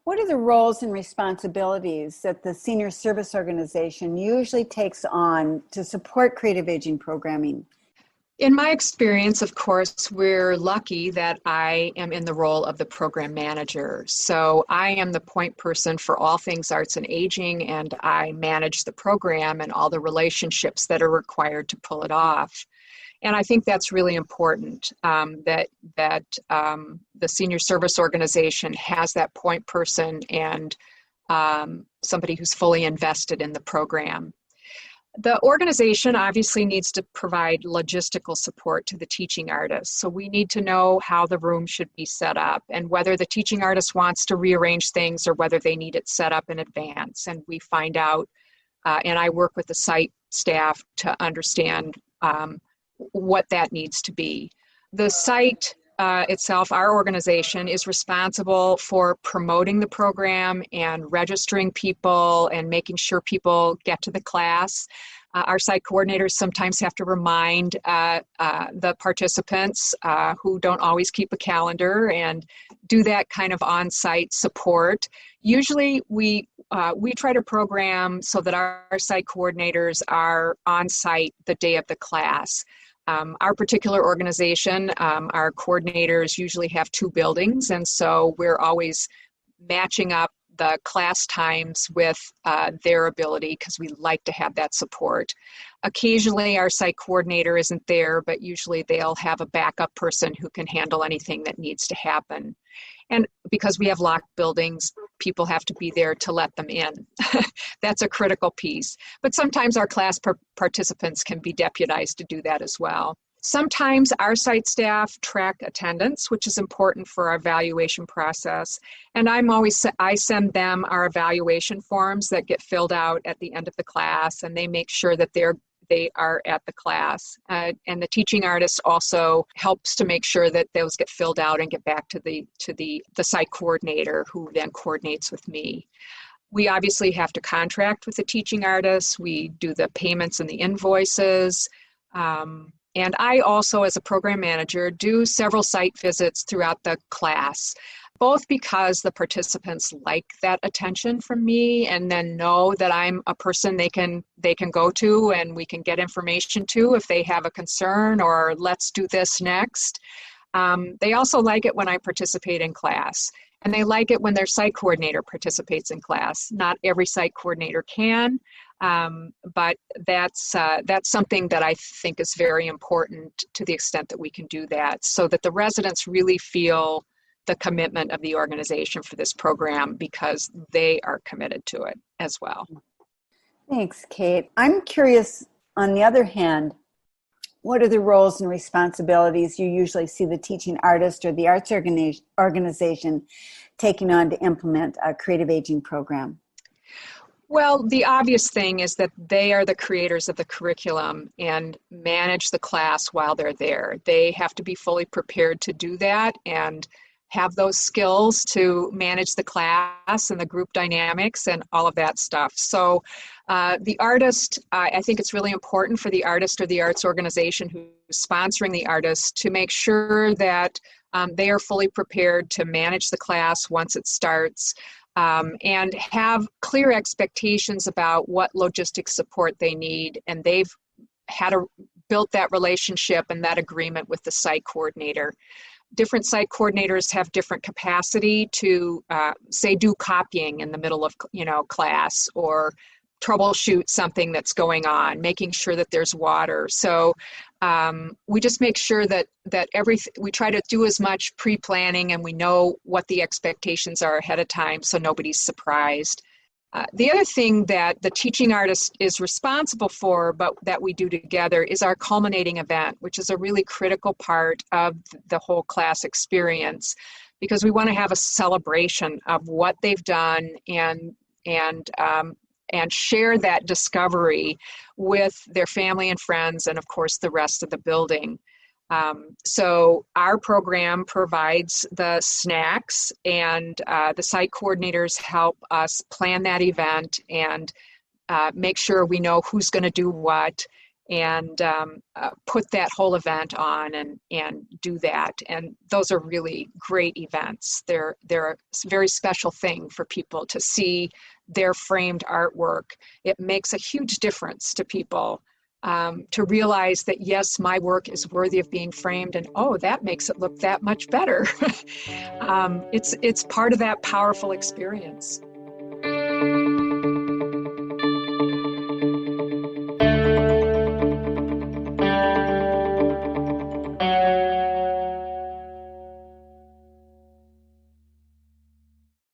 What are the roles and responsibilities that the senior service organization usually takes on to support creative aging programming? In my experience, of course, we're lucky that I am in the role of the program manager. So I am the point person for all things arts and aging, and I manage the program and all the relationships that are required to pull it off. And I think that's really important, that the senior service organization has that point person and somebody who's fully invested in the program. The organization obviously needs to provide logistical support to the teaching artists. So we need to know how the room should be set up and whether the teaching artist wants to rearrange things or whether they need it set up in advance. And we find out, and I work with the site staff to understand what that needs to be. The site itself, our organization, is responsible for promoting the program and registering people and making sure people get to the class. Our site coordinators sometimes have to remind the participants who don't always keep a calendar and do that kind of on-site support. Usually we try to program so that our site coordinators are on-site the day of the class. Our particular organization, our coordinators usually have 2 buildings, and so we're always matching up the class times with their ability because we like to have that support. Occasionally our site coordinator isn't there, but usually they'll have a backup person who can handle anything that needs to happen. And because we have locked buildings, people have to be there to let them in. That's a critical piece. But sometimes our class participants can be deputized to do that as well. Sometimes our site staff track attendance, which is important for our evaluation process. And I send them our evaluation forms that get filled out at the end of the class, and they make sure that they are at the class. And the teaching artist also helps to make sure that those get filled out and get back to the site coordinator, who then coordinates with me. We obviously have to contract with the teaching artists. We do the payments and the invoices. And I also, as a program manager, do several site visits throughout the class, both because the participants like that attention from me and then know that I'm a person they can go to and we can get information to if they have a concern or let's do this next. They also like it when I participate in class, and they like it when their site coordinator participates in class. Not every site coordinator can, but that's something that I think is very important to the extent that we can do that, so that the residents really feel the commitment of the organization for this program because they are committed to it as well. Thanks, Kate. I'm curious, on the other hand, what are the roles and responsibilities you usually see the teaching artist or the arts organization taking on to implement a creative aging program? Well, the obvious thing is that they are the creators of the curriculum and manage the class while they're there. They have to be fully prepared to do that and have those skills to manage the class and the group dynamics and all of that stuff. So the artist, I think it's really important for the artist or the arts organization who's sponsoring the artist to make sure that they are fully prepared to manage the class once it starts, and have clear expectations about what logistics support they need. And they've built that relationship and that agreement with the site coordinator. Different site coordinators have different capacity to, say, do copying in the middle of, class, or troubleshoot something that's going on, making sure that there's water. So we just make sure that we try to do as much pre-planning and we know what the expectations are ahead of time so nobody's surprised. The other thing that the teaching artist is responsible for, but that we do together, is our culminating event, which is a really critical part of the whole class experience, because we want to have a celebration of what they've done and share that discovery with their family and friends and, of course, the rest of the building. So our program provides the snacks, and the site coordinators help us plan that event and make sure we know who's going to do what. and put that whole event on and do that. And those are really great events. They're a very special thing for people to see their framed artwork. It makes a huge difference to people to realize that, yes, my work is worthy of being framed, and oh, that makes it look that much better. It's part of that powerful experience.